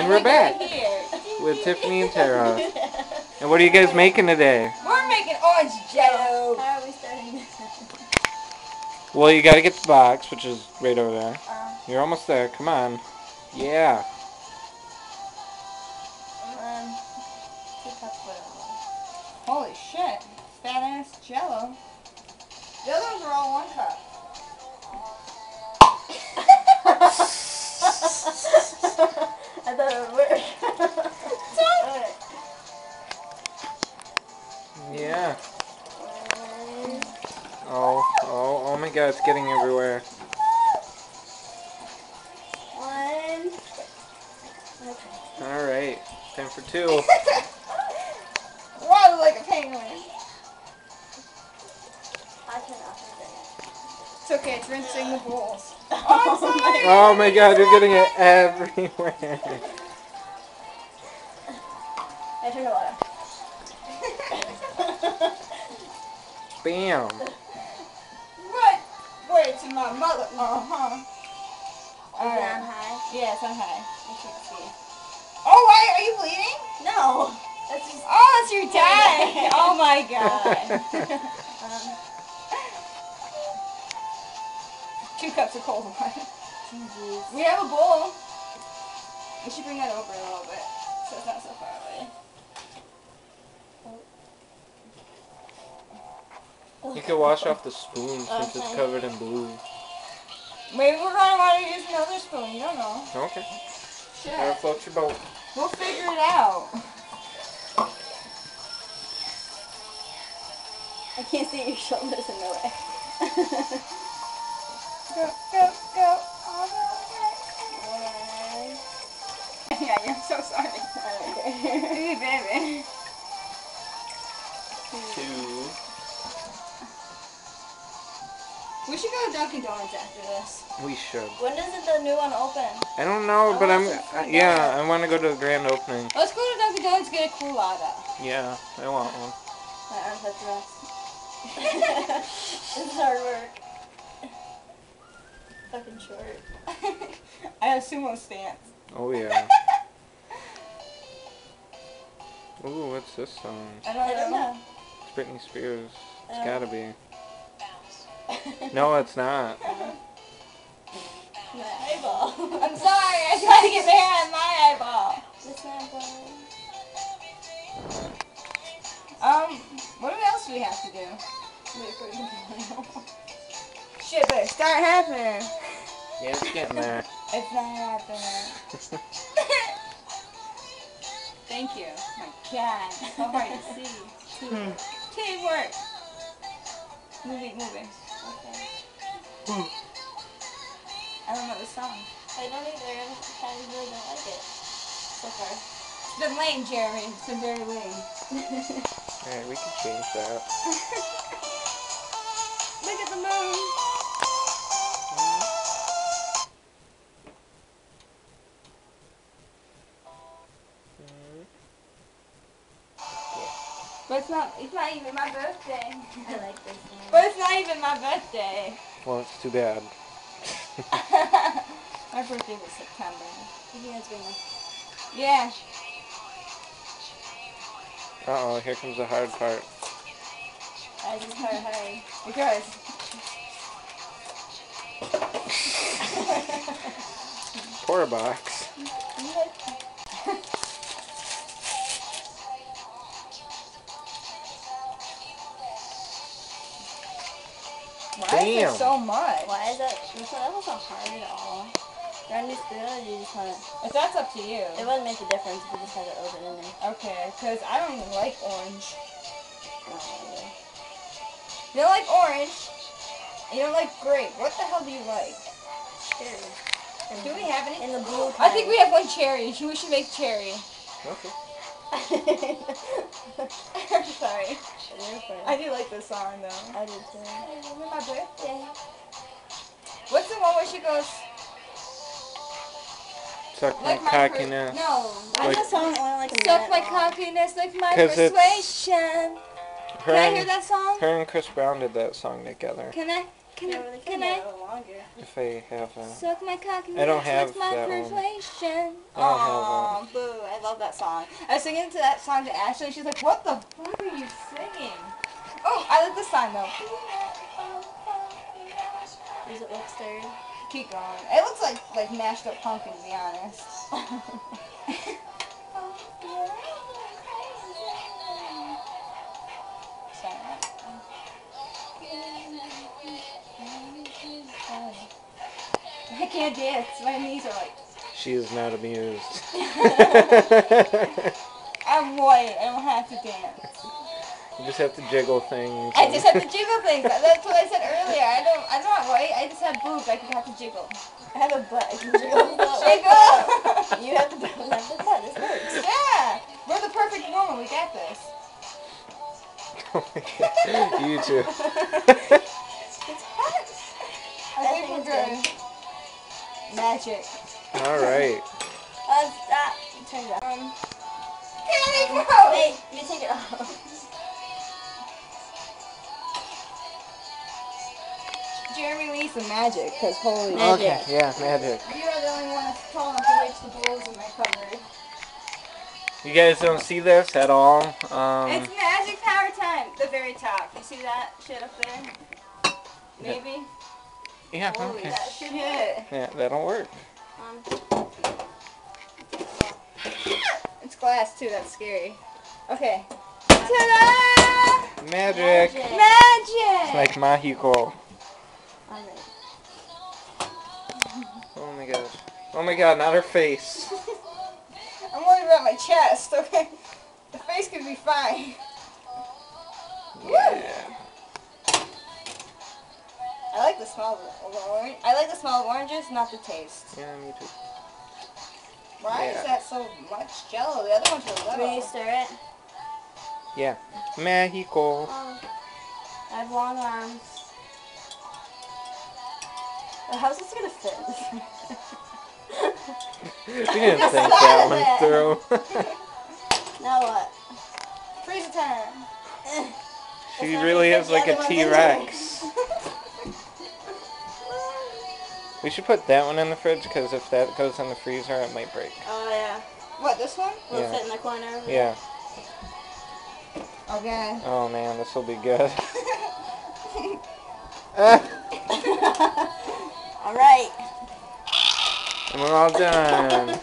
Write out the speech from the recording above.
And we're back with Tiffany and Tara. And what are you guys making today? We're making orange jello. How are we starting this? Well, you gotta get the box, which is right over there. You're almost there. Come on. Yeah. 2 cups whatever. Holy shit. Fat ass jello. The other ones are all 1 cup. I thought it would work. Yeah. Oh my god, it's getting everywhere. 1. Okay. Alright, time for 2. Wow, like a penguin. I cannot think it. It's okay, it's rinsing the bowls. Oh my god, you're getting it everywhere. I took a lot. Bam. What? Wait, it's my mother. Uh-huh. Is it on high? Yeah, it's on high. I can't see. Oh, why? Are you bleeding? No. That's just... Oh, it's your dad. Oh my god. 2 cups of cold water. Jeez. We have a bowl. We should bring that over a little bit so it's not so far away. You can wash off the spoon since it's covered in blue. Maybe we're going to want to use another spoon. You don't know. Okay. Shit. Gotta float your boat. We'll figure it out. I can't see your shoulders in the way. Go, go, go. All the way. 1. Yeah, I'm so sorry. Okay. Hey, baby. 2. We should go to Dunkin' Donuts after this. We should. When does the new one open? I don't know, I but want some free yeah, donuts. I want to go to the grand opening. Let's go to Dunkin' Donuts and get a culotta. Yeah, I want one. My arms have to rest. This is hard work. Fucking short. I have sumo stance. Oh yeah. Ooh, what's this song? I I don't know. It's Britney Spears. It's Oh. gotta be. No, it's not. My eyeball. I'm sorry, I tried to get my hair on my eyeball. It's not going. What else do we have to do? Wait for it to go. Shit, but start happening. Yeah, it's getting there. It's not happening. Thank you. My God, it's so hard to see. Teamwork. Moving. Okay. I don't know the song. I don't either. I really don't like it so far. It's been lame, Jeremy. It's been very lame. Alright, we can change that. Look at the moon. But it's not even my birthday. I like this one. But it's not even my birthday. Well, it's too bad. My birthday was September. You think that's big enough? Yeah. Uh-oh, here comes the hard part. I just hurry. Because. Poor box. Why is there Damn. so much? Why is that? That wasn't hard at all. You're on your spoon or you just want it? If that's up to you. It wouldn't make a difference if you just had it open in there. Okay, because I don't even like orange. Oh, yeah. You don't like orange. And you don't like grape. What the hell do you like? Cherry. Do we have any? In the blue I think we have one cherry. We should make cherry. Okay. I'm sorry. You're fine. I do like this song though. I did too. Remember my birthday? What's the one where she goes? Suck my Like my cockiness. No. Why Like- is that song only like a Suck minute my long? cockiness like my 'Cause it's- persuasion. Her Can I hear and, that song? her and Chris Brown did that song together. Can I? Yeah, but they Can make I? it a little longer. If I have a... Suck my cockiness I don't have with my that one. persuasion. I don't have Aw, love that song. I was singing to that song to Ashley, and she's like, "What the fuck are you singing?" Oh, I like this song though. Does it look stirred? Keep going. It looks like mashed up pumpkin, to be honest. I can't dance. My knees are like. She is not amused. I'm white. I don't have to dance. You just have to jiggle things. I just have to jiggle things. That's what I said earlier. I'm not white. I just have boobs. I have to jiggle. I have a butt. I can jiggle. Jiggle! You have the butt. I have the butt. This works. Yeah! We're the perfect woman. We got this. You too. It's hot. I think we're good. Magic. Alright. Stop. Turn it on. Candy Gross! Wait, let me take it off. Jeremy Lee some magic, because holy Magic. Okay, yeah, magic. You are the only one that's tall enough to reach the bowls in my cupboard. You guys don't see this at all. It's magic power time. The very top. You see that shit up there? Maybe? Yeah, Holy, okay. that should hit. Yeah, that'll work. It's glass too, that's scary. Okay. Ta-da! Magic! Magic. Magic! It's like Mahiko. Alright. Oh my gosh. Oh my god, not her face. I'm worried about my chest, okay? The face could be fine. Yeah. I like the smell of the orange. I like the smell of oranges, not the taste. Yeah, me too. Why is that so much jello? The other ones are Will you little. stir it? Yeah. Mexico. Oh. I have long arms. How's this gonna fit? We didn't think that one through. Now what? Freezer time. She really is like a T-Rex. We should put that one in the fridge because if that goes in the freezer, it might break. Oh yeah. What, this one? Will Yeah. it fit in the corner? over Yeah. Okay. Oh man, this will be good. there? Alright. And we're all done.